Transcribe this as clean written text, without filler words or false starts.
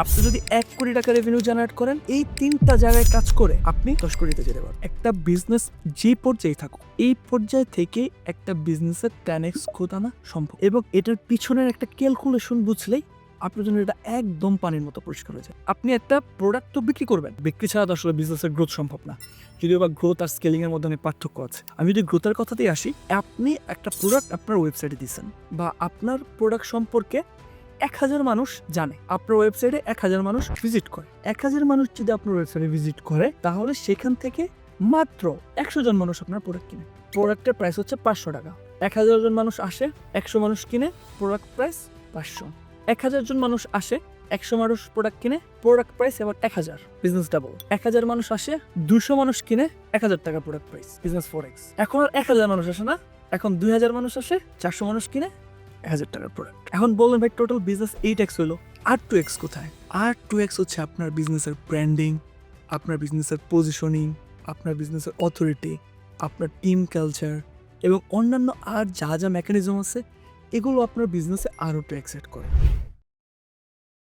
আপনি যদি ১ কোটি টাকা রেভিনিউ জেনারেট করেন, এই ৩টা জায়গায় কাজ করে আপনি ১০ কোটিতে যেতে পারেন। একটা বিজনেস যে পর্যায়ে থাকুক, এই পর্যায় থেকে একটা বিজনেসের 10x গ্রোথ আনা সম্ভব এবং এটার পিছনের একটা ক্যালকুলেশন বুঝলেই আপনার জন্য এটা একদম পানির মতো পরিষ্কার হয়ে যায়। আপনি একটা প্রোডাক্ট তো বিক্রি করবেন, বিক্রি ছাড়া তো আসলে বিজনেসের গ্রোথ সম্ভব না। যদিও বা গ্রোথ আর স্কেলিং এর মধ্যে অনেক পার্থক্য আছে। আমি যদি গ্রোথের কথাতেই আসি, আপনি একটা প্রোডাক্ট আপনার ওয়েবসাইটে দিচ্ছেন বা আপনার প্রোডাক্ট সম্পর্কে ১,০০০ মানুষ জানে, আপনার ওয়েবসাইটে ১,০০০ মানুষ ভিজিট করে। ১,০০০ মানুষ যদি আপনার ওয়েবসাইটে ভিজিট করে, তাহলে সেখান থেকে মাত্র ১০০ জন মানুষ আপনার প্রোডাক্ট কিনে। প্রোডাক্টের প্রাইস হচ্ছে ৫০০ টাকা। ১,০০০ জন মানুষ আসে, ১০০ মানুষ কিনে, প্রোডাক্ট প্রাইস ৫০০। ১,০০০ জন মানুষ আসে, ১০০ মানুষ প্রোডাক্ট কিনে, প্রোডাক্ট প্রাইস এবার ১,০০০, বিজনেস ডাবল। ১,০০০ মানুষ আসে, ২০০ মানুষ কিনে, ১,০০০ টাকা প্রোডাক্ট প্রাইস, বিজনেস 4x। এখন আর ১,০০০ মানুষ আসে না, এখন ২,০০০ মানুষ আসে, ৪০০ মানুষ কিনে, ১,০০০ টাকার প্রোডাক্ট। এখন বললেন ভাই টোটাল বিজনেস 8x হলো, আর 2x কোথায়? আর 2x হচ্ছে আপনার বিজনেসের ব্র্যান্ডিং, আপনার বিজনেসের পজিশনিং, আপনার বিজনেসের অথরিটি, আপনার টিম কালচার এবং অন্যান্য আর যা যা মেকানিজম আছে, এগুলো আপনার বিজনেসে আরও 2x এড করে।